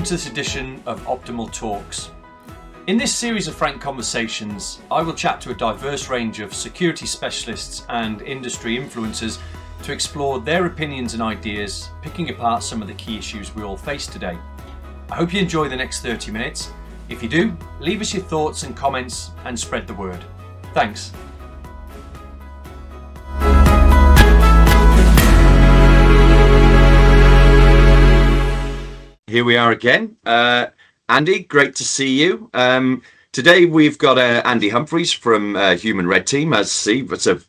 welcome to this edition of Optimal Talks. In this series of frank conversations, I will chat to a diverse range of security specialists and industry influencers to explore their opinions and ideas, picking apart some of the key issues we all face today. I hope you enjoy the next 30 minutes. If you do, leave us your thoughts and comments and spread the word. Thanks. Here we are again. Andy, great to see you. Today we've got Andy Humphrys from Human Red Team. As see, it's a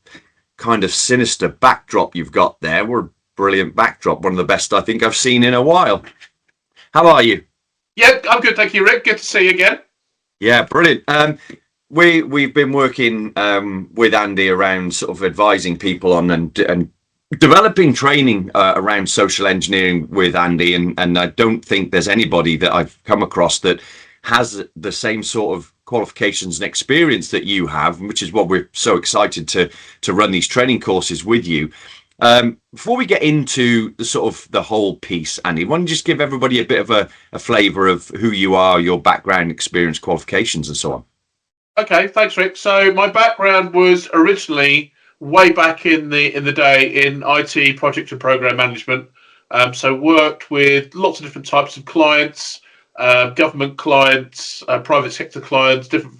kind of sinister backdrop you've got there. We're a brilliant backdrop, one of the best I think I've seen in a while. How are you? Yeah, I'm good, thank you, Rick. Good to see you again. Yeah, brilliant. We've been working with Andy around sort of advising people on and developing training around social engineering with Andy, and I don't think there's anybody that I've come across that has the same sort of qualifications and experience that you have, which is what we're so excited to run these training courses with you. Before we get into the sort of the whole piece, Andy, why don't you just give everybody a bit of a flavour of who you are, your background, experience, qualifications, and so on. Okay, thanks, Rick. So my background was originally way back in the day in IT project and program management. So worked with lots of different types of clients, government clients, private sector clients, different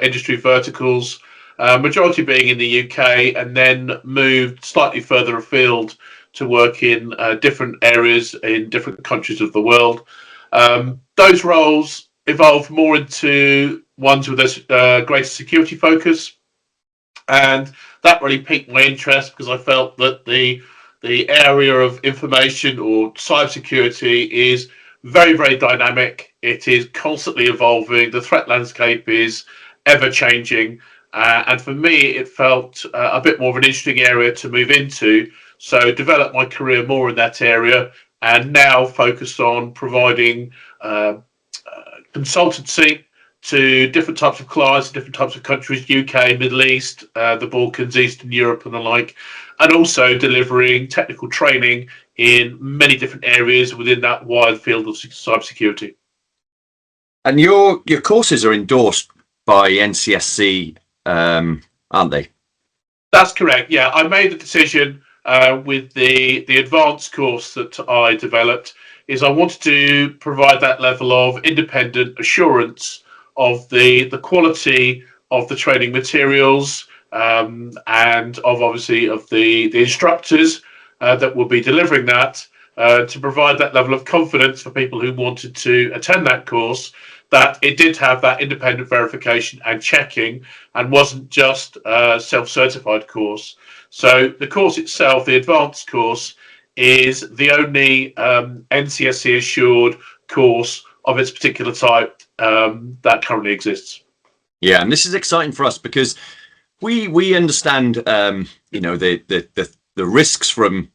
industry verticals, majority being in the UK, and then moved slightly further afield to work in different areas in different countries of the world. Those roles evolved more into ones with a greater security focus, and that really piqued my interest because I felt that the area of information or cybersecurity is very, very dynamic. It is constantly evolving. The threat landscape is ever changing. And for me, it felt a bit more of an interesting area to move into. So developed my career more in that area, and now focus on providing consultancy to different types of clients, different types of countries, UK, Middle East, the Balkans, Eastern Europe and the like, and also delivering technical training in many different areas within that wide field of cybersecurity. And your courses are endorsed by NCSC, aren't they? That's correct, yeah. I made the decision with the advanced course that I developed is I wanted to provide that level of independent assurance of the quality of the training materials and of obviously of the instructors that will be delivering that to provide that level of confidence for people who wanted to attend that course, that it did have that independent verification and checking and wasn't just a self-certified course. So the course itself, the advanced course, is the only NCSC assured course of its particular type that currently exists. Yeah, and this is exciting for us because we understand the risks from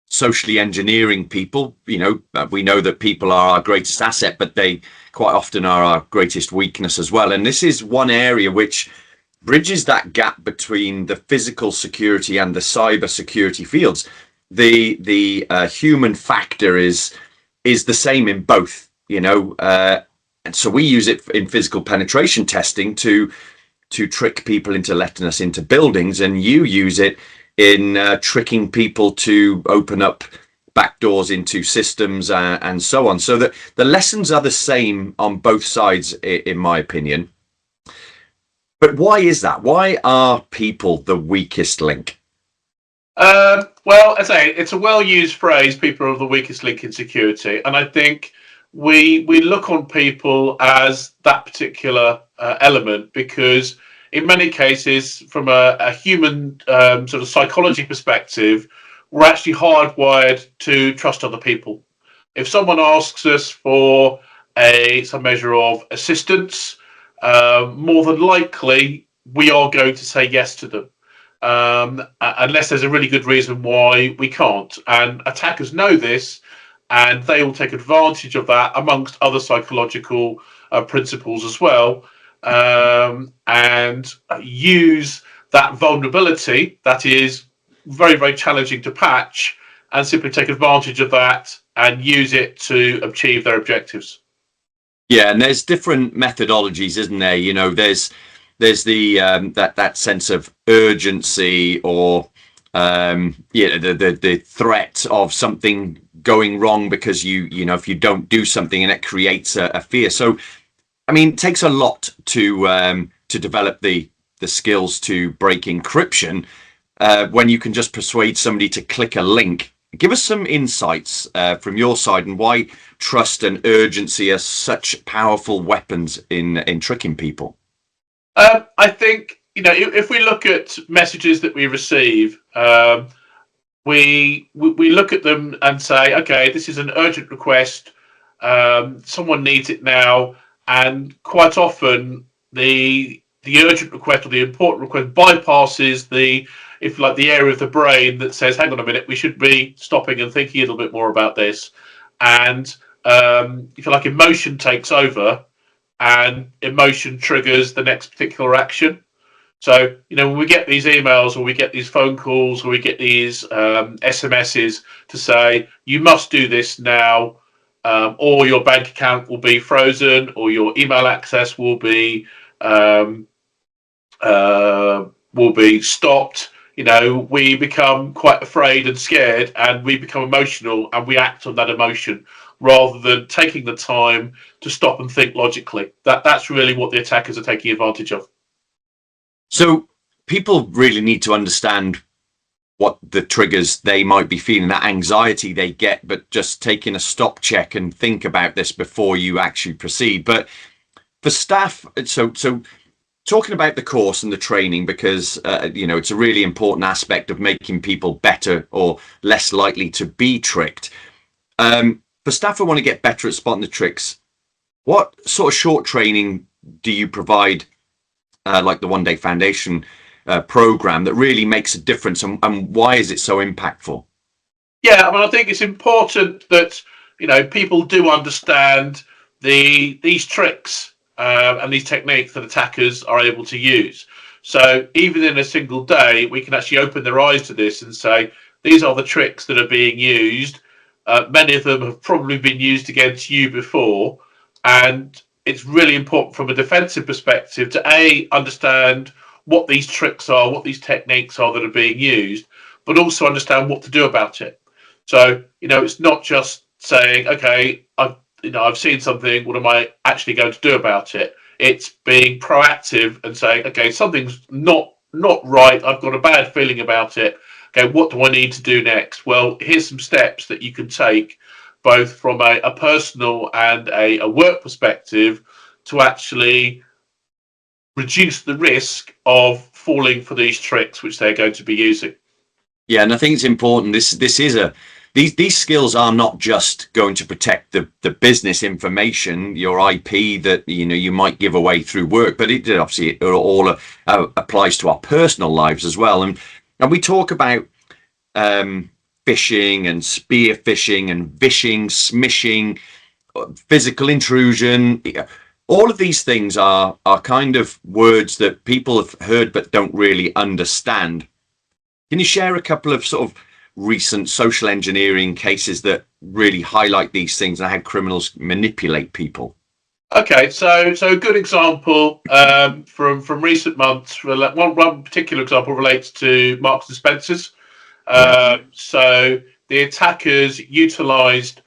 socially engineering people. We know that people are our greatest asset, but they quite often are our greatest weakness as well. And this is one area which bridges that gap between the physical security and the cyber security fields. The human factor is the same in both, and so we use it in physical penetration testing to trick people into letting us into buildings, and you use it in tricking people to open up back doors into systems and so on. So that the lessons are the same on both sides, in my opinion. But why is that? Why are people the weakest link? Well, as I say, it's a well-used phrase, people are the weakest link in security. And I think we look on people as that particular element because in many cases, from a human sort of psychology perspective, we're actually hardwired to trust other people. If someone asks us for some measure of assistance, more than likely we are going to say yes to them. Unless there's a really good reason why we can't. And attackers know this, and they will take advantage of that amongst other psychological principles as well, and use that vulnerability that is very, very challenging to patch, and simply take advantage of that and use it to achieve their objectives. Yeah, and there's different methodologies, isn't there? You know, there's the that sense of urgency, or the threat of something going wrong because you know, if you don't do something, and it creates a fear. So I mean, it takes a lot to develop the skills to break encryption, when you can just persuade somebody to click a link. Give us some insights from your side, and why trust and urgency are such powerful weapons in tricking people. I think, if we look at messages that we receive, we look at them and say, okay, this is an urgent request. Someone needs it now, and quite often the urgent request or the important request bypasses the, if you like, the area of the brain that says, hang on a minute, we should be stopping and thinking a little bit more about this. And if you like, emotion takes over, and emotion triggers the next particular action. So, when we get these emails, or we get these phone calls, or we get these SMSs to say, you must do this now, or your bank account will be frozen, or your email access um, will be stopped. We become quite afraid and scared, and we become emotional, and we act on that emotion rather than taking the time to stop and think logically. That's really what the attackers are taking advantage of. So people really need to understand what the triggers they might be feeling, that anxiety they get, but just taking a stop check and think about this before you actually proceed. But for staff, so talking about the course and the training, because it's a really important aspect of making people better or less likely to be tricked. For staff who want to get better at spotting the tricks, what sort of short training do you provide, like the One Day Foundation program, that really makes a difference, and why is it so impactful? Yeah, I mean, I think it's important that people do understand these tricks and these techniques that attackers are able to use. So even in a single day, we can actually open their eyes to this and say, these are the tricks that are being used. Many of them have probably been used against you before, and it's really important from a defensive perspective to understand what these tricks are, what these techniques are that are being used, but also understand what to do about it. So, it's not just saying, okay, I've seen something, what am I actually going to do about it? It's being proactive and saying, okay, something's not right. I've got a bad feeling about it. Okay, what do I need to do next? Well, here's some steps that you can take, both from a personal and a work perspective, to actually reduce the risk of falling for these tricks which they're going to be using. Yeah, and I think it's important. This is a these skills are not just going to protect the business information, your IP that you might give away through work, but it obviously it all applies to our personal lives as well. And we talk about phishing and spear phishing and vishing, smishing, physical intrusion. All of these things are kind of words that people have heard but don't really understand. Can you share a couple of sort of recent social engineering cases that really highlight these things and how criminals manipulate people? Okay, so a good example from recent months. One particular example relates to Marks and Spencers. Yeah. So the attackers utilised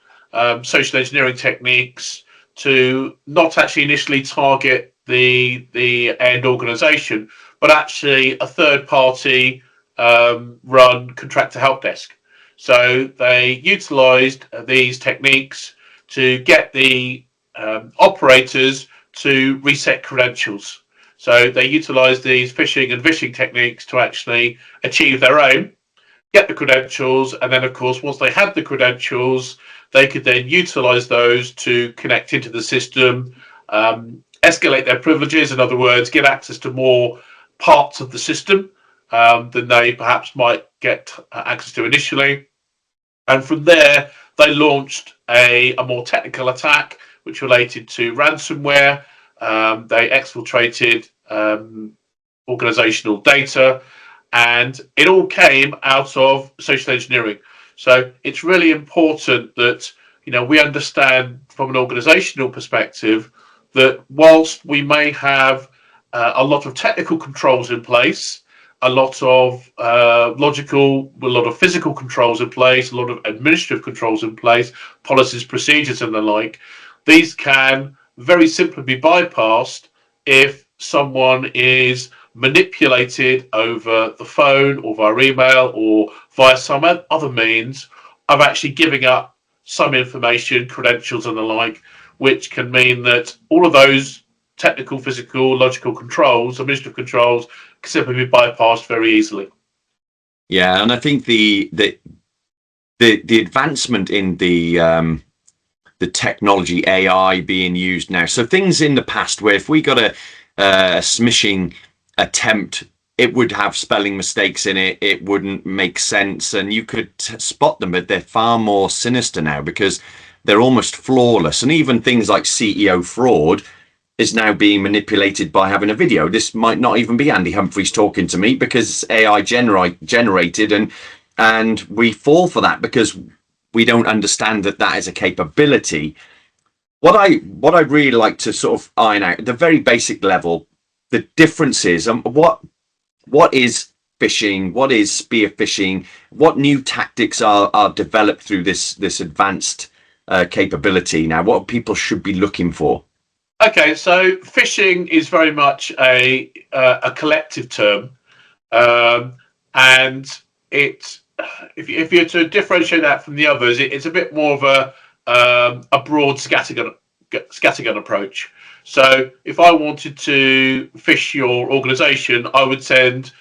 social engineering techniques to not actually initially target the end organisation, but actually a third party run contractor help desk. So they utilised these techniques to get the operators to reset credentials. So they utilised these phishing and vishing techniques to actually achieve their aim, get the credentials, and then, of course, once they had the credentials, they could then utilise those to connect into the system, escalate their privileges, in other words, get access to more parts of the system than they perhaps might get access to initially. And from there, they launched a more technical attack, which related to ransomware. They exfiltrated organizational data, and it all came out of social engineering. So it's really important that we understand from an organizational perspective that whilst we may have a lot of technical controls in place, a lot of logical, a lot of physical controls in place, a lot of administrative controls in place, policies, procedures, and the like, these can very simply be bypassed if someone is manipulated over the phone or via email or via some other means of actually giving up some information, credentials, and the like, which can mean that all of those technical, physical, logical controls, administrative controls, can simply be bypassed very easily. Yeah, and I think the advancement in the technology, AI being used now. So things in the past where if we got a smishing attempt, it would have spelling mistakes in it. It wouldn't make sense, and you could spot them, but they're far more sinister now because they're almost flawless. And even things like CEO fraud is now being manipulated by having a video. This might not even be Andy Humphrys talking to me because it's AI generated, and we fall for that because we don't understand that is a capability. What I'd really like to sort of iron out at the very basic level, the differences, and what is phishing, what is spear phishing, what new tactics are developed through this advanced capability now, what people should be looking for. Okay, so phishing is very much a collective term, and it, if you're to differentiate that from the others, it's a bit more of a broad scattergun approach. So if I wanted to phish your organization, I would send,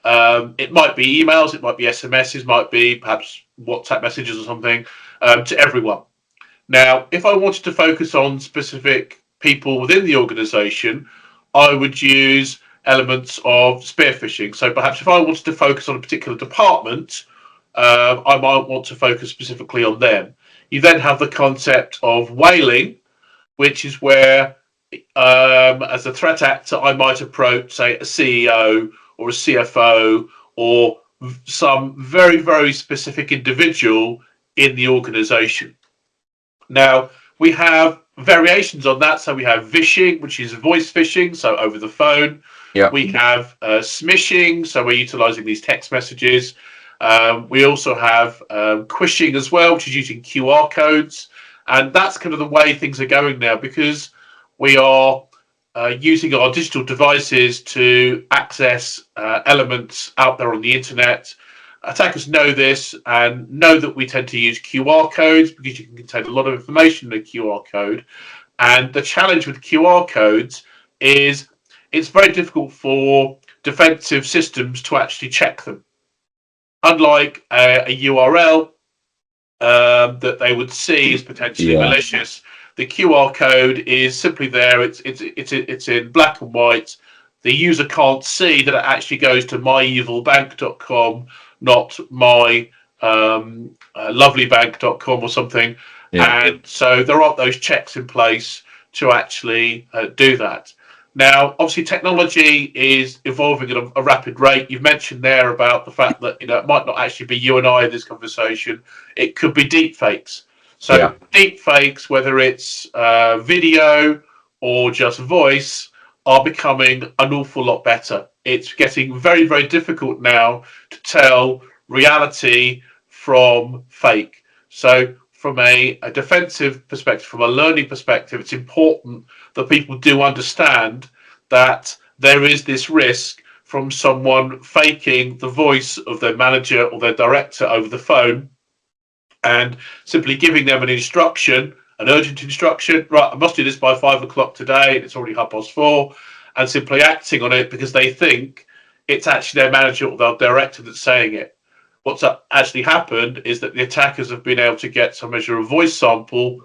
it might be emails, it might be SMSs, might be perhaps WhatsApp messages or something, to everyone. Now, if I wanted to focus on specific people within the organization, I would use elements of spear phishing. So perhaps if I wanted to focus on a particular department, I might want to focus specifically on them. You then have the concept of whaling, which is where, as a threat actor, I might approach, say, a CEO or a CFO or some very, very specific individual in the organization. Now, we have variations on that. So we have vishing, which is voice phishing, so over the phone. Yeah. We have smishing, so we're utilizing these text messages. We also have quishing as well, which is using QR codes. And that's kind of the way things are going now, because we are using our digital devices to access elements out there on the internet. Attackers know this and know that we tend to use QR codes because you can contain a lot of information in a QR code. And the challenge with QR codes is it's very difficult for defensive systems to actually check them. Unlike a URL that they would see as potentially malicious, the QR code is simply there. It's in black and white. The user can't see that it actually goes to myevilbank.com, not my lovelybank.com or something. Yeah. And so there aren't those checks in place to actually do that. Now, obviously, technology is evolving at a rapid rate. You've mentioned there about the fact that it might not actually be you and I in this conversation. It could be deepfakes. So deepfakes, whether it's video or just voice, are becoming an awful lot better. It's getting very, very difficult now to tell reality from fake. So from a defensive perspective, from a learning perspective, it's important that people do understand that there is this risk from someone faking the voice of their manager or their director over the phone and simply giving them an instruction, an urgent instruction, right, I must do this by 5 o'clock today, and it's already 4:30, and simply acting on it because they think it's actually their manager or their director that's saying it. What's actually happened is that the attackers have been able to get some measure of voice sample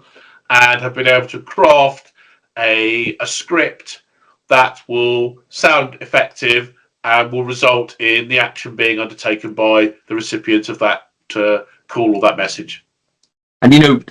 and have been able to craft a script that will sound effective and will result in the action being undertaken by the recipient of that call or that message. And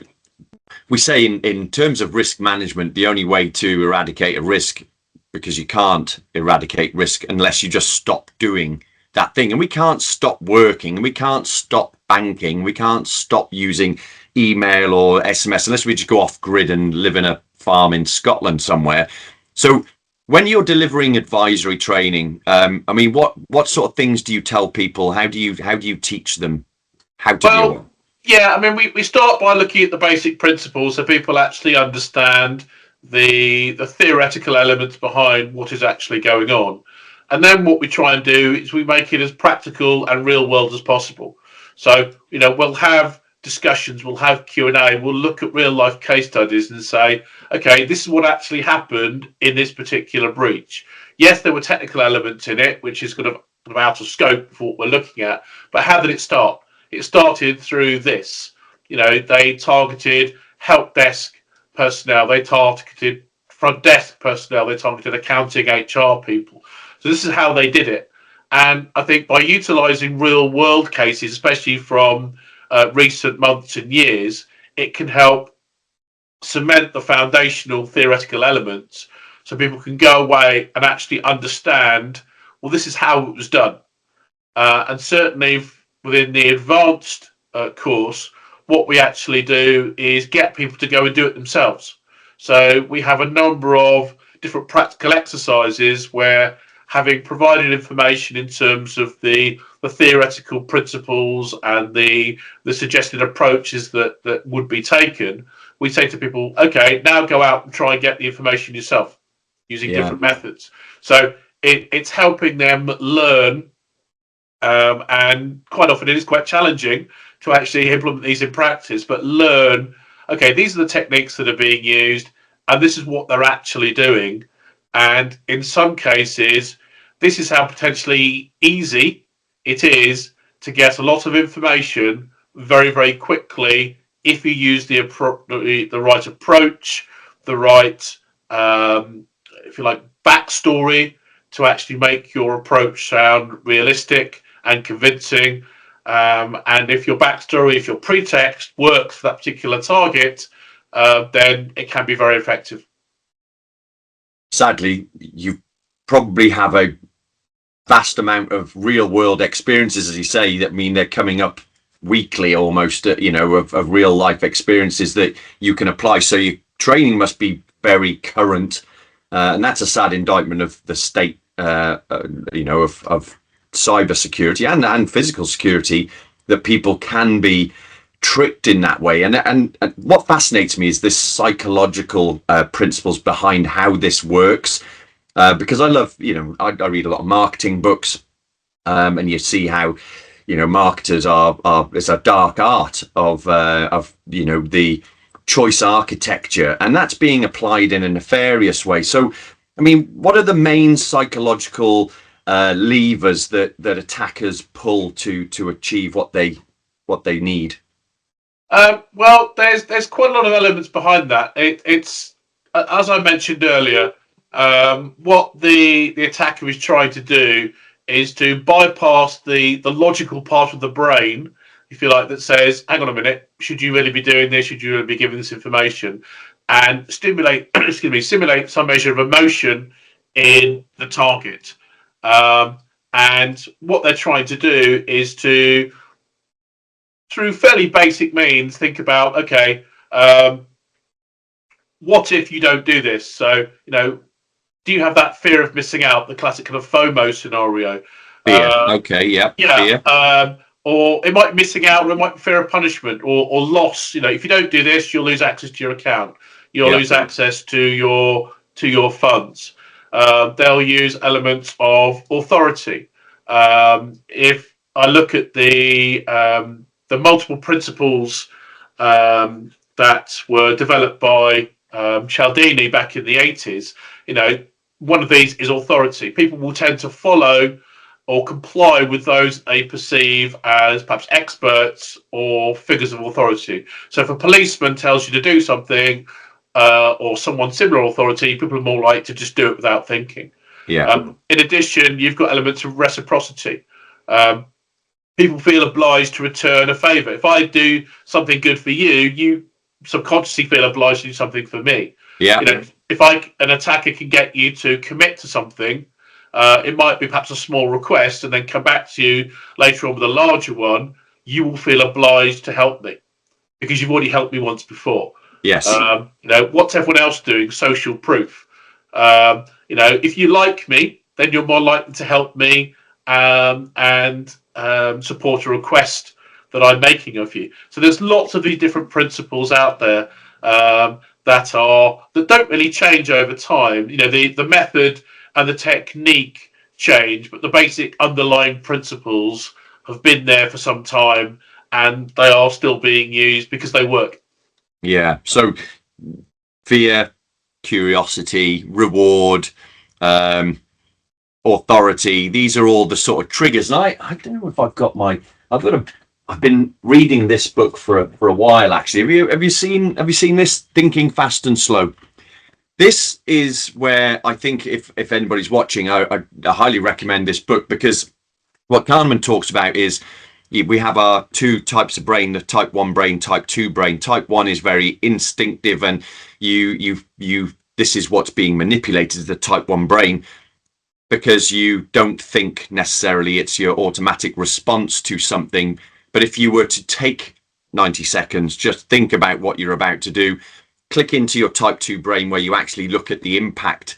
we say in terms of risk management, the only way to eradicate a risk, because you can't eradicate risk unless you just stop doing that thing, and we can't stop working, and we can't stop banking, we can't stop using email or SMS, unless we just go off grid and live in a farm in Scotland somewhere. So when you're delivering advisory training, I mean, what sort of things do you tell people? How do you teach them how to deal with it? Yeah, I mean, we start by looking at the basic principles so people actually understand the theoretical elements behind what is actually going on. And then what we try and do is we make it as practical and real world as possible. So, we'll have discussions, we'll have Q&A, we'll look at real life case studies and say, okay, this is what actually happened in this particular breach. Yes, there were technical elements in it, which is kind of out of scope for what we're looking at, but how did it start? It started through this. They targeted help desk personnel, they targeted front desk personnel, they targeted accounting, HR people. So this is how they did it. And I think by utilizing real world cases, especially from recent months and years, it can help cement the foundational theoretical elements so people can go away and actually understand, well, this is how it was done. And certainly within the advanced course, what we actually do is get people to go and do it themselves. So we have a number of different practical exercises where, having provided information in terms of the theoretical principles and the suggested approaches that would be taken, we say to people, okay, now go out and try and get the information yourself using different methods. So it's helping them learn, and quite often it is quite challenging to actually implement these in practice, but learn, okay, these are the techniques that are being used and this is what they're actually doing. And in some cases, this is how potentially easy it is to get a lot of information very, very quickly if you use the right approach, the right, if you like, backstory to actually make your approach sound realistic and convincing. And if your backstory, if your pretext works for that particular target, then it can be very effective. Sadly, you probably have a vast amount of real world experiences, as you say, that mean they're coming up weekly almost, of real life experiences that you can apply. So your training must be very current. And that's a sad indictment of the state, of cyber security and physical security, that people can be tricked in that way. And what fascinates me is this psychological principles behind how this works. Because I love, I read a lot of marketing books, and you see how, marketers it's a dark art of the choice architecture, and that's being applied in a nefarious way. So, I mean, what are the main psychological levers that attackers pull to achieve what they need? Well, there's quite a lot of elements behind that. It's as I mentioned earlier. What the attacker is trying to do is to bypass the logical part of the brain, if you like, that says, hang on a minute, should you really be doing this? Should you really be giving this information? And simulate some measure of emotion in the target. And what they're trying to do is to, through fairly basic means, think about, okay, what if you don't do this? So, do you have that fear of missing out, the classic kind of FOMO scenario? Fear. Okay, yeah. Yeah. Fear. Or it might be missing out, or it might be fear of punishment or loss. If you don't do this, you'll lose access to your account. You'll lose access to your funds. They'll use elements of authority. If I look at the multiple principles that were developed by Cialdini back in the 80s, one of these is authority. People will tend to follow or comply with those they perceive as perhaps experts or figures of authority. So if a policeman tells you to do something, or someone similar authority, people are more likely to just do it without thinking. Yeah. In addition, you've got elements of reciprocity. People feel obliged to return a favour. If I do something good for you, you subconsciously feel obliged to do something for me. Yeah. If an attacker can get you to commit to something, it might be perhaps a small request and then come back to you later on with a larger one, you will feel obliged to help me. because you've already helped me once before. Yes. What's everyone else doing? Social proof. If you like me, then you're more likely to help me and support a request that I'm making of you. So there's lots of these different principles out there that don't really change over time. The method and the technique change, but the basic underlying principles have been there for some time, and they are still being used because they work. Yeah. So fear, curiosity, reward, authority, these are all the sort of triggers. And I don't know if I've been reading this book for a while, actually. Have you seen this, Thinking Fast and Slow? This is where I think if anybody's watching, I highly recommend this book, because what Kahneman talks about is we have our two types of brain: the type 1 brain, type 2 brain. Type 1 is very instinctive, and this is what's being manipulated, the type 1 brain, because you don't think necessarily. It's your automatic response to something. But if you were to take 90 seconds, just think about what you're about to do, click into your type 2 brain, where you actually look at the impact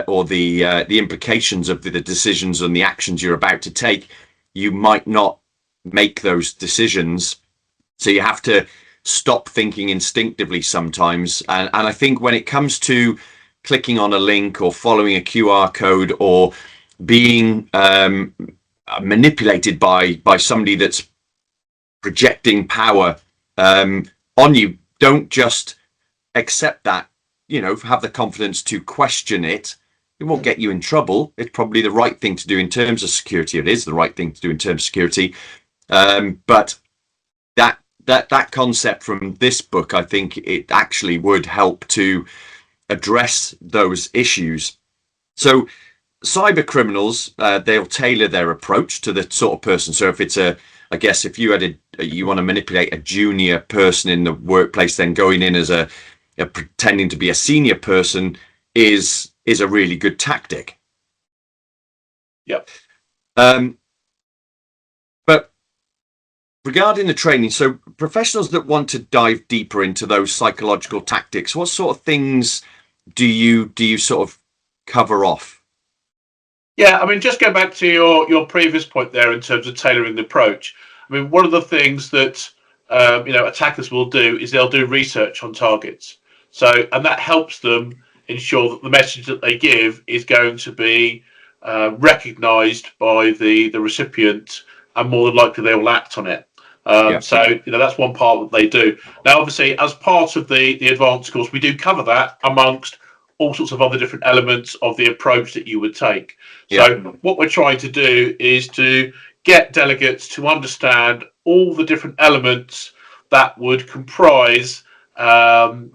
or the implications of the decisions and the actions you're about to take, you might not make those decisions. So you have to stop thinking instinctively sometimes. And I think when it comes to clicking on a link or following a QR code or being manipulated by somebody that's projecting power on you, don't just accept that. Have the confidence to question it. It won't get you in trouble. It's probably the right thing to do in terms of security. It is the right thing to do in terms of security. But that concept from this book, I think it actually would help to address those issues. So cyber criminals, they'll tailor their approach to the sort of person. So if it's if you want to manipulate a junior person in the workplace, then going in as a pretending to be a senior person is a really good tactic. Yep. But regarding the training, so professionals that want to dive deeper into those psychological tactics, what sort of things do you sort of cover off? Yeah, just go back to your previous point there in terms of tailoring the approach. One of the things that attackers will do is they'll do research on targets. And that helps them ensure that the message that they give is going to be recognised by the recipient, and more than likely they will act on it. So that's one part that they do. Now, obviously, as part of the advanced course, we do cover that amongst all sorts of other different elements of the approach that you would take. So what we're trying to do is to get delegates to understand all the different elements that would comprise a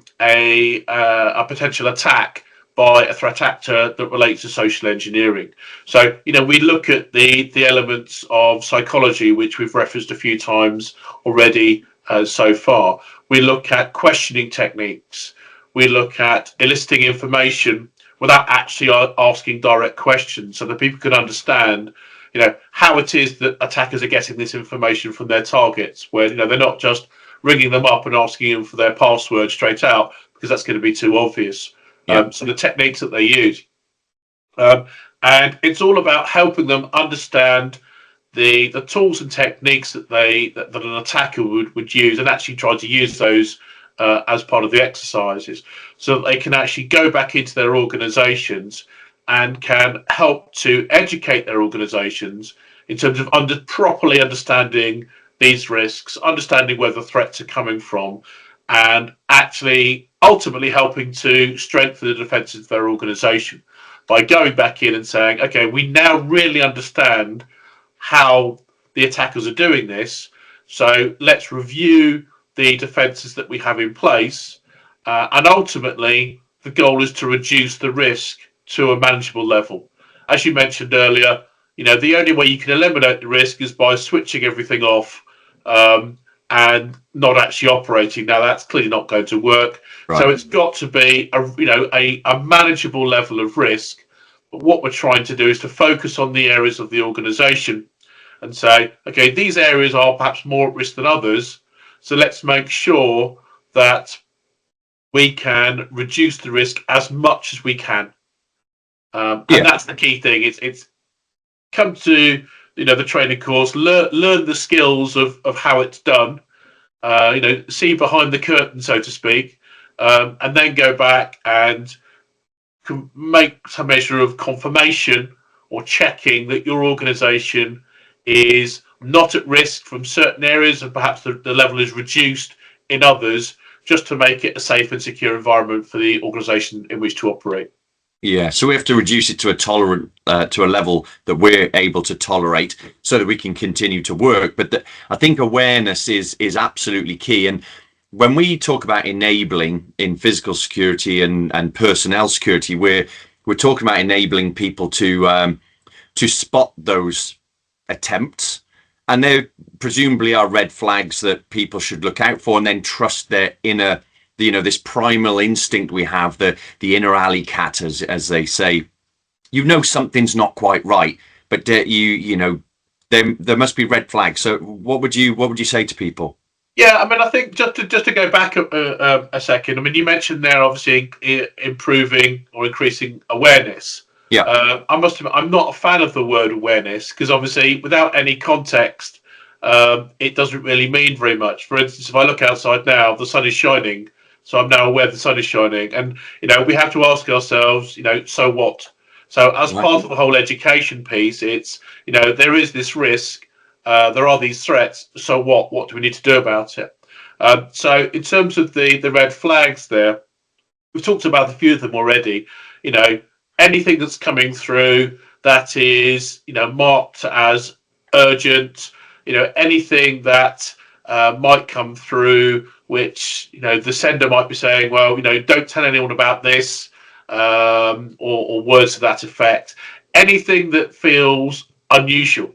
potential attack by a threat actor that relates to social engineering. So, we look at the elements of psychology, which we've referenced a few times already so far. We look at questioning techniques. We look at eliciting information without actually asking direct questions, so that people can understand, how it is that attackers are getting this information from their targets, where, they're not just ringing them up and asking them for their password straight out, because that's going to be too obvious. So the techniques that they use. And it's all about helping them understand the tools and techniques that an attacker would use, and actually try to use those as part of the exercises, so that they can actually go back into their organizations and can help to educate their organizations in terms of properly understanding these risks, understanding where the threats are coming from, and actually ultimately helping to strengthen the defenses of their organization by going back in and saying, okay, we now really understand how the attackers are doing this, so let's review the defenses that we have in place, and ultimately the goal is to reduce the risk to a manageable level. As you mentioned earlier, the only way you can eliminate the risk is by switching everything off and not actually operating. Now, that's clearly not going to work. Right. So it's got to be a manageable level of risk. But what we're trying to do is to focus on the areas of the organization and say, okay, these areas are perhaps more at risk than others. So let's make sure that we can reduce the risk as much as we can. And that's the key thing. It's come to the training course, learn the skills of how it's done. See behind the curtain, so to speak, and then go back and make some measure of confirmation or checking that your organisation is not at risk from certain areas, and perhaps the level is reduced in others, just to make it a safe and secure environment for the organisation in which to operate. Yeah, so we have to reduce it to a level that we're able to tolerate, so that we can continue to work. But I think awareness is absolutely key. And when we talk about enabling in physical security and personnel security, we're talking about enabling people to spot those attempts, and there presumably are red flags that people should look out for, and then trust their inner, this primal instinct we have, the inner alley cat, as they say. Something's not quite right, but there must be red flags. So what would you say to people? Yeah, I mean, I think just to go back a second. I mean, you mentioned there obviously improving or increasing awareness. Yeah. I must admit, I'm not a fan of the word awareness, because obviously without any context, it doesn't really mean very much. For instance, if I look outside now, the sun is shining, so I'm now aware the sun is shining, and we have to ask ourselves, so what? So as part of the whole education piece, it's there is this risk, there are these threats. So what? What do we need to do about it? So in terms of the red flags, there, we've talked about a few of them already. Anything that's coming through that is marked as urgent, anything that might come through which the sender might be saying, well, don't tell anyone about this, or words to that effect. Anything that feels unusual.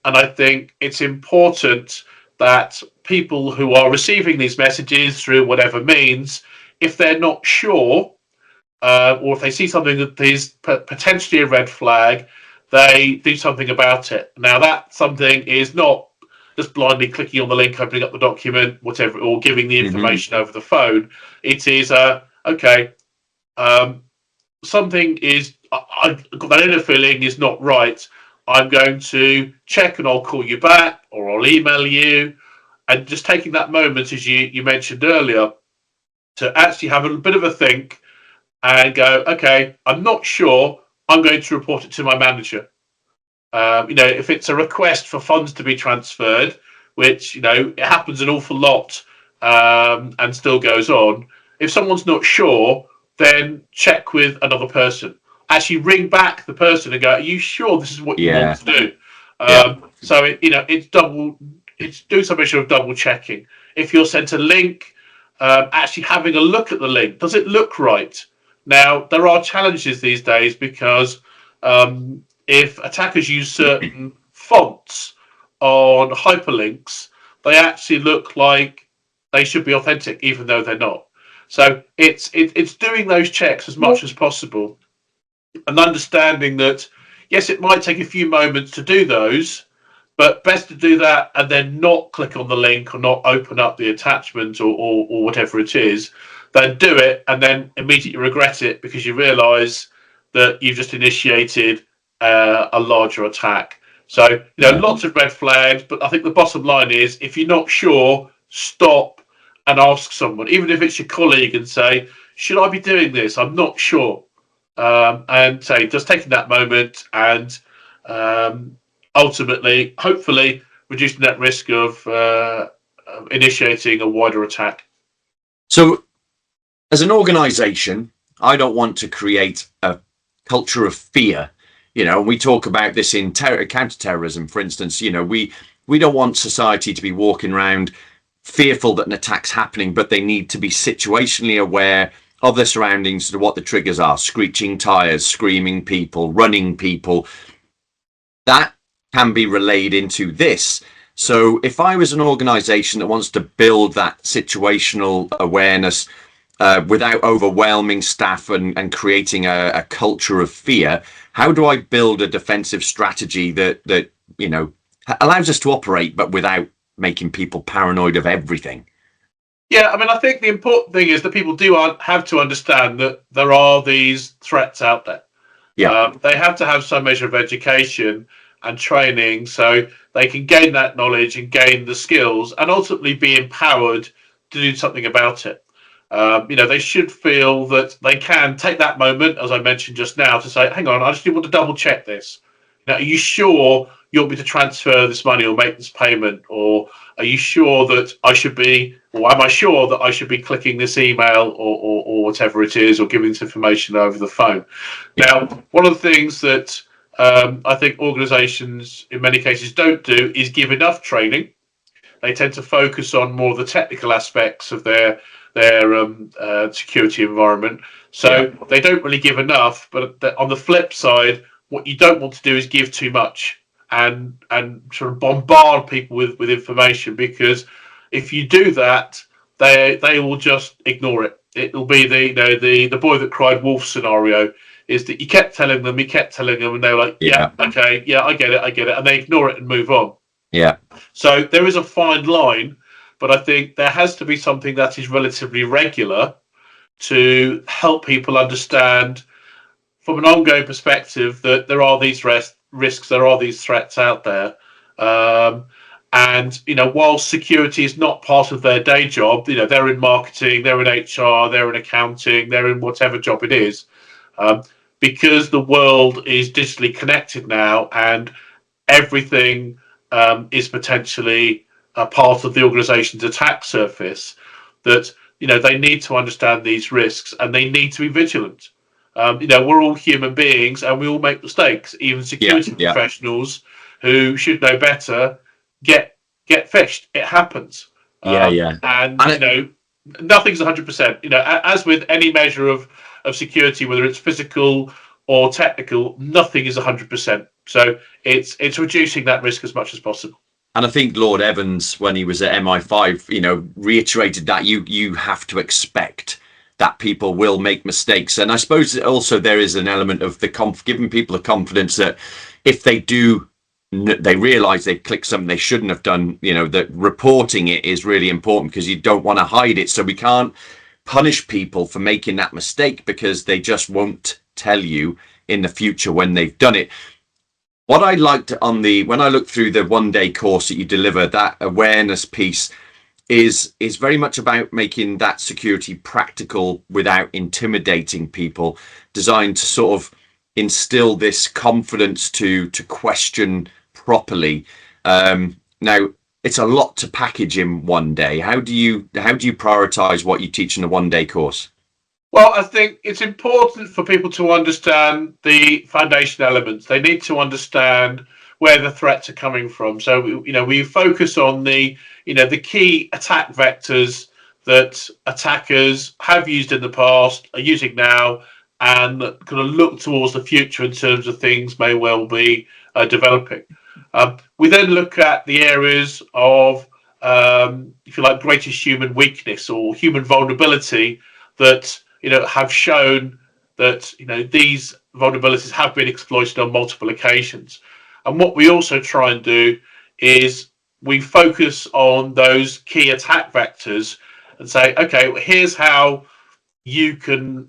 And I think it's important that people who are receiving these messages through whatever means, if they're not sure, or if they see something that is potentially a red flag, they do something about it. Now, that something is not just blindly clicking on the link, opening up the document, whatever, or giving the information over the phone. It is, something is, I've got that inner feeling is not right. I'm going to check, and I'll call you back, or I'll email you. And just taking that moment, as you mentioned earlier, to actually have a bit of a think and go, okay, I'm not sure, I'm going to report it to my manager. If it's a request for funds to be transferred, which it happens an awful lot, and still goes on, if someone's not sure, then check with another person. Actually ring back the person and go, are you sure this is what you want to do? So it's doing some issue of double checking. If you're sent a link, actually having a look at the link, does it look right? Now, there are challenges these days, because if attackers use certain fonts on hyperlinks, they actually look like they should be authentic, even though they're not. So it's doing those checks as much as possible, and understanding that, yes, it might take a few moments to do those, but best to do that and then not click on the link or not open up the attachment or whatever it is, than do it and then immediately regret it because you realise that you've just initiated a larger attack. So, lots of red flags, but I think the bottom line is, if you're not sure, stop and ask someone, even if it's your colleague, and say, should I be doing this? I'm not sure. And say, just taking that moment and ultimately, hopefully, reducing that risk of initiating a wider attack. So, as an organisation, I don't want to create a culture of fear. We talk about this in counter-terrorism, for instance. We don't want society to be walking around fearful that an attack's happening, but they need to be situationally aware of their surroundings, what the triggers are: screeching tires, screaming people, running people. That can be relayed into this. So if I was an organisation that wants to build that situational awareness without overwhelming staff and creating a culture of fear, how do I build a defensive strategy that allows us to operate, but without making people paranoid of everything? Yeah, I mean, I think the important thing is that people do have to understand that there are these threats out there. Yeah, They have to have some measure of education and training so they can gain that knowledge and gain the skills and ultimately be empowered to do something about it. They should feel that they can take that moment, as I mentioned just now, to say, hang on, I just want to double check this. Now, are you sure you want me to transfer this money or make this payment? Or are you sure that I should be, or am I sure that I should be clicking this email or whatever it is, or giving this information over the phone? yeah, Now, one of the things that I think organizations in many cases don't do is give enough training. They tend to focus on more of the technical aspects of their security environment. yeah, So they don't really give enough. But on the flip side, what you don't want to do is give too much and sort of bombard people with information, because if you do that, they will just ignore it. It'll be the boy that cried wolf scenario. Is that you kept telling them, and they were like, yeah, yeah, okay, yeah, I get it, and they ignore it and move on. yeah, So there is a fine line, but I think there has to be something that is relatively regular to help people understand from an ongoing perspective that there are these risks, there are these threats out there. And while security is not part of their day job, they're in marketing, they're in HR, they're in accounting, they're in whatever job it is. Because the world is digitally connected now, and everything is potentially a part of the organization's attack surface, that they need to understand these risks and they need to be vigilant. We're all human beings and we all make mistakes. Even security yeah, professionals who should know better get phished. It happens. yeah, yeah. And And nothing's 100%. As with any measure of security, whether it's physical or technical, nothing is 100%. So it's reducing that risk as much as possible. And I think Lord Evans, when he was at MI5, reiterated that you have to expect that people will make mistakes. And I suppose also there is an element of giving people the confidence that if they do, they realize they clicked something they shouldn't have done, that reporting it is really important, because you don't want to hide it. So we can't punish people for making that mistake because they just won't tell you in the future when they've done it. What I liked when I looked through the 1-day course that you deliver, that awareness piece is very much about making that security practical without intimidating people, designed to sort of instill this confidence to question properly. Now it's a lot to package in 1 day. How do you prioritize what you teach in a 1-day course? Well, I think it's important for people to understand the foundation elements. They need to understand where the threats are coming from. So, we focus on the key attack vectors that attackers have used in the past, are using now, and kind of look towards the future in terms of things may well be developing. We then look at the areas of, if you like, greatest human weakness or human vulnerability that have shown that these vulnerabilities have been exploited on multiple occasions. And what we also try and do is we focus on those key attack vectors and say, okay, here's how you can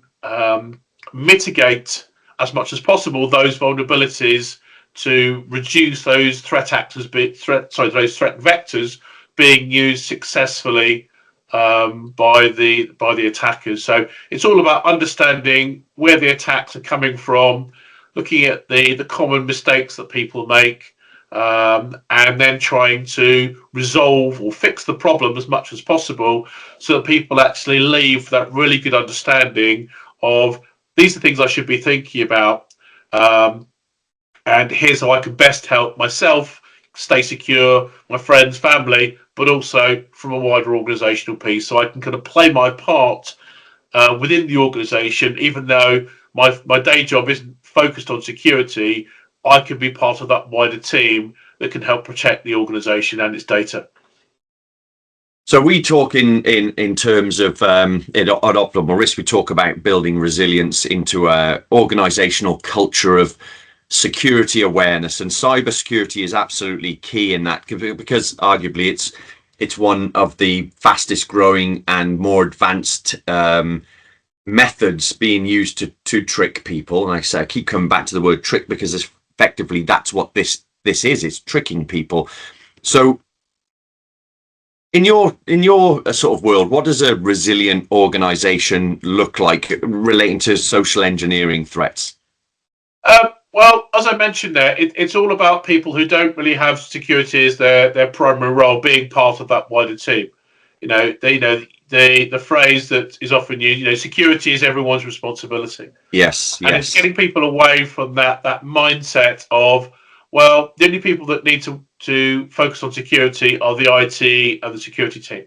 mitigate as much as possible those vulnerabilities to reduce those threat vectors being used successfully by the attackers. So it's all about understanding where the attacks are coming from, looking at the common mistakes that people make, and then trying to resolve or fix the problem as much as possible, so that people actually leave with that really good understanding of these are things I should be thinking about, and here's how I can best help myself stay secure, my friends, family, but also from a wider organizational piece, so I can kind of play my part within the organization. Even though my day job isn't focused on security, I can be part of that wider team that can help protect the organization and its data. So we talk in terms of at Optimal Risk, we talk about building resilience into a organizational culture of security awareness, and cybersecurity is absolutely key in that, because arguably It's one of the fastest growing and more advanced methods being used to trick people. And like I say, I keep coming back to the word trick because effectively that's what this is. It's tricking people. So in your sort of world, what does a resilient organization look like relating to social engineering threats? Well, as I mentioned there, it's all about people who don't really have security as their primary role, being part of that wider team. The phrase that is often used, security is everyone's responsibility. Yes, and yes. It's getting people away from that mindset of, well, the only people that need to focus on security are the IT and the security team.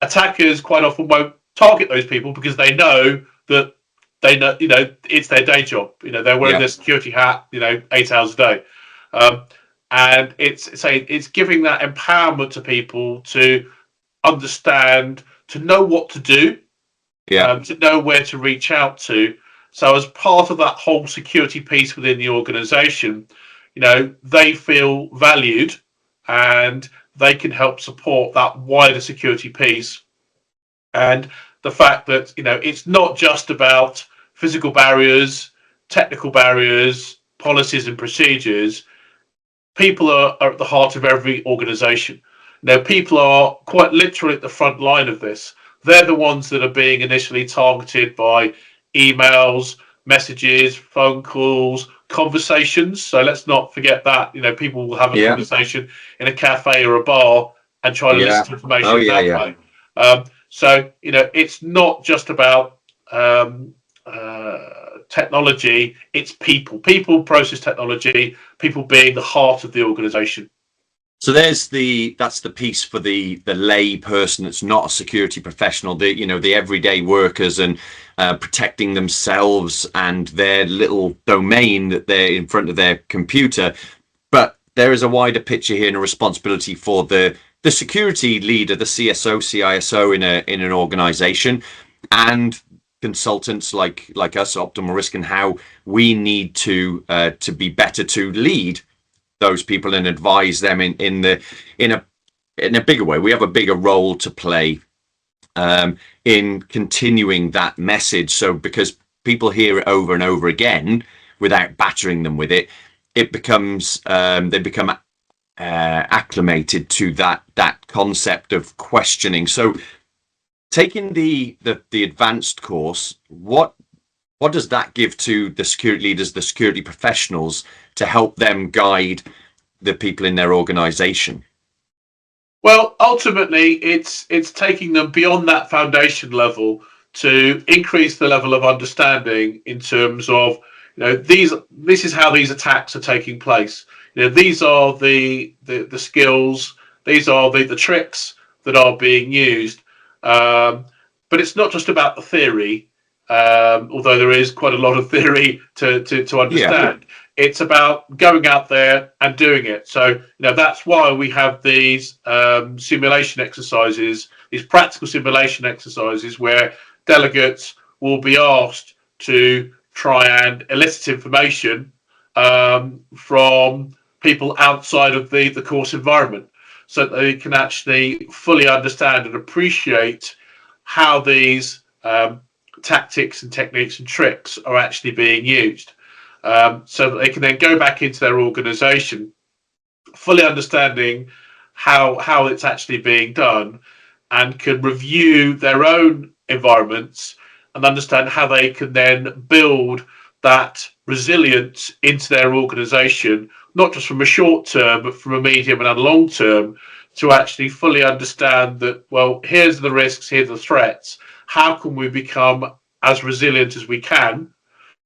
Attackers quite often won't target those people because they know that it's their day job. They're wearing their security hat 8 hours a day. And it's giving that empowerment to people to understand, to know what to do, to know where to reach out to. So as part of that whole security piece within the organization, they feel valued and they can help support that wider security piece. And the fact that, it's not just about physical barriers, technical barriers, policies and procedures. People are at the heart of every organization. People are quite literally at the front line of this. They're the ones that are being initially targeted by emails, messages, phone calls, conversations. So let's not forget that. People will have a conversation in a cafe or a bar and try to listen to information that way. So it's not just about technology, it's people, process technology, people being the heart of the organization. So that's the piece for the lay person that's not a security professional, the everyday workers, and protecting themselves and their little domain that they're in front of their computer. But there is a wider picture here and a responsibility for the security leader, the CSO, CISO in an organization, and consultants like us, Optimal Risk, and how we need to be better to lead those people and advise them in a bigger way. We have a bigger role to play in continuing that message. So because people hear it over and over again without battering them with it, it becomes they become acclimated to that concept of questioning. So taking the advanced course, what does that give to the security leaders, the security professionals, to help them guide the people in their organization? Well, ultimately, it's taking them beyond that foundation level to increase the level of understanding in terms of, this is how these attacks are taking place. These are the skills, these are the tricks that are being used. But it's not just about the theory, although there is quite a lot of theory to understand. It's about going out there and doing it. So, that's why we have these simulation exercises, these practical simulation exercises where delegates will be asked to try and elicit information from people outside of the course environment, so that they can actually fully understand and appreciate how these tactics and techniques and tricks are actually being used, so that they can then go back into their organization fully understanding how it's actually being done, and can review their own environments and understand how they can then build that resilience into their organization, not just from a short term, but from a medium and a long term, to actually fully understand that, well, here's the risks, here's the threats. How can we become as resilient as we can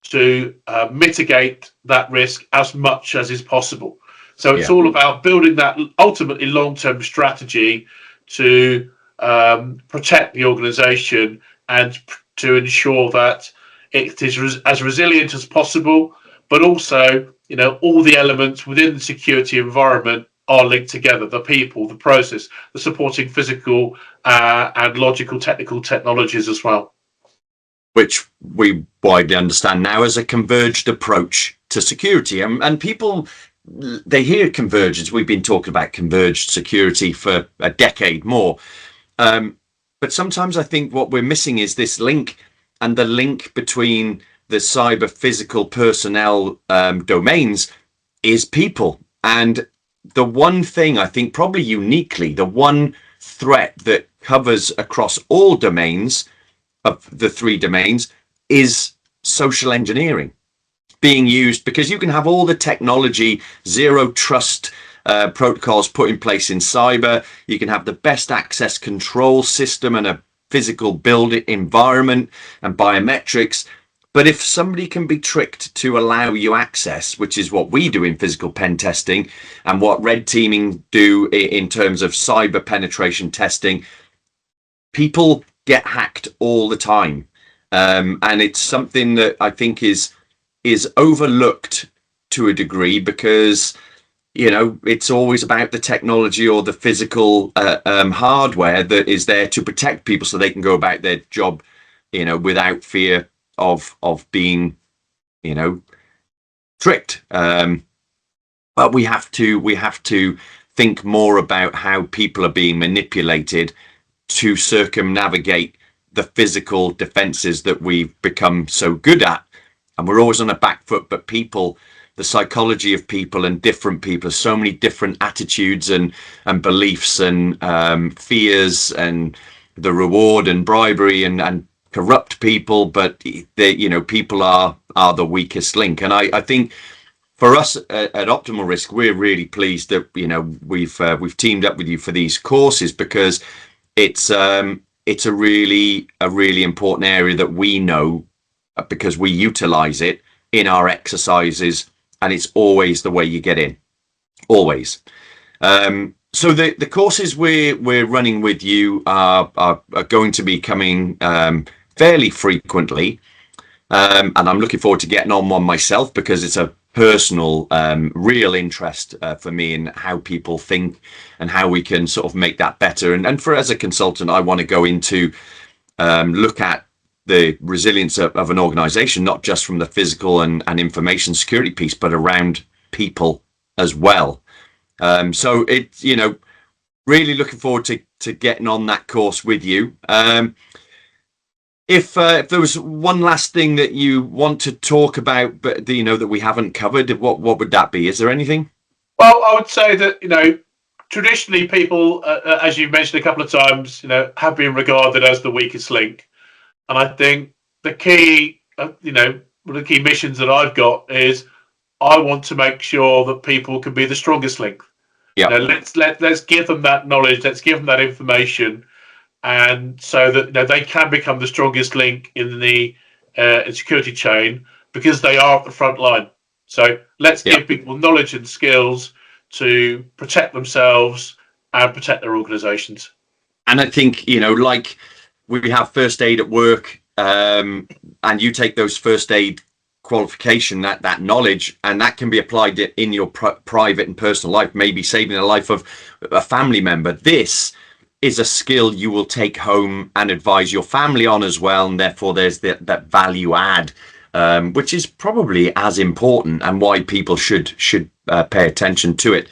to mitigate that risk as much as is possible? So it's all about building that ultimately long-term strategy to protect the organization and to ensure that it is as resilient as possible, but also, all the elements within the security environment are linked together: the people, the process, the supporting physical and logical technical technologies as well. Which we widely understand now as a converged approach to security. And people they hear convergence. We've been talking about converged security for a decade more. But sometimes I think what we're missing is this link, and the link between the cyber physical personnel domains is people. And the one thing I think probably uniquely, the one threat that covers across all domains of the three domains is social engineering being used, because you can have all the technology, zero trust protocols put in place in cyber. You can have the best access control system and a physical build environment and biometrics. But if somebody can be tricked to allow you access, which is what we do in physical pen testing and what red teaming do in terms of cyber penetration testing, people get hacked all the time. And it's something that I think is overlooked to a degree, because it's always about the technology or the physical hardware that is there to protect people so they can go about their job without fear of being tricked. But we have to think more about how people are being manipulated to circumnavigate the physical defenses that we've become so good at. And we're always on a back foot, but people, the psychology of people and different people, so many different attitudes and beliefs and fears, and the reward and bribery and corrupt people, but people are the weakest link. And I think for us at Optimal Risk, we're really pleased that we've teamed up with you for these courses, because it's a really important area that we know, because we utilize it in our exercises, and it's always the way you get in, always. So the courses we're running with you are going to be coming fairly frequently, and I'm looking forward to getting on one myself, because it's a personal real interest for me in how people think and how we can sort of make that better. And for as a consultant, I want to go into look at the resilience of an organization, not just from the physical and information security piece, but around people as well. So it's, really looking forward to getting on that course with you. If there was one last thing that you want to talk about, but that we haven't covered, what would that be? Is there anything? Well, I would say that, traditionally people, as you've mentioned a couple of times, have been regarded as the weakest link. And I think the key, one of the key missions that I've got is I want to make sure that people can be the strongest link. Yeah. Let's give them that knowledge. Let's give them that information, and so that they can become the strongest link in the security chain, because they are at the front line. So let's give people knowledge and skills to protect themselves and protect their organizations. And I think, like we have first aid at work, and you take those first aid qualification, that knowledge, and that can be applied in your private and personal life, maybe saving the life of a family member. This is a skill you will take home and advise your family on as well, and therefore there's that value add, which is probably as important, and why people should pay attention to it.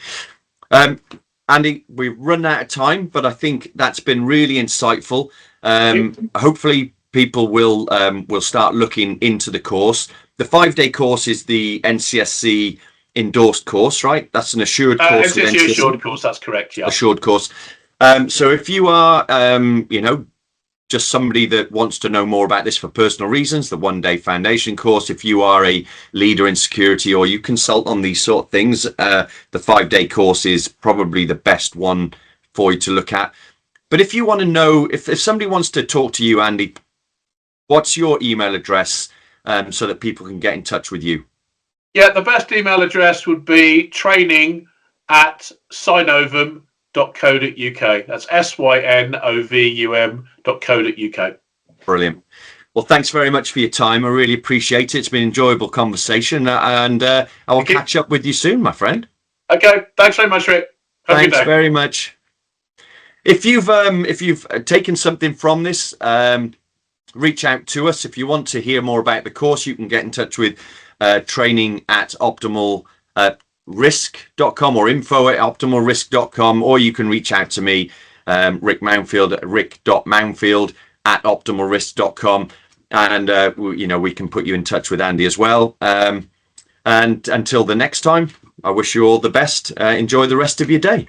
Andy, we've run out of time, but I think that's been really insightful. Hopefully people will start looking into the course. The 5-day course is the NCSC endorsed course, right? That's an assured course. NCSC assured course, that's correct, yeah. Assured course. So if you are, just somebody that wants to know more about this for personal reasons, the 1-day foundation course. If you are a leader in security or you consult on these sort of things, the 5-day course is probably the best one for you to look at. But if you want to know, if somebody wants to talk to you, Andy, what's your email address so that people can get in touch with you? Yeah, the best email address would be training@synovum.co.uk. That's synovum.co.uk. Brilliant. Well, thanks very much for your time. I really appreciate it. It's been an enjoyable conversation, and I will catch up with you soon, my friend. Okay, thanks very much, Rick. Thanks very much. If you've taken something from this, reach out to us. If you want to hear more about the course, you can get in touch with training@optimal optimalrisk.com or info@optimalrisk.com, or you can reach out to me, Rick Mounfield, at rick.mounfield@optimalrisk.com, and we can put you in touch with Andy as well. And until the next time, I wish you all the best. Enjoy the rest of your day.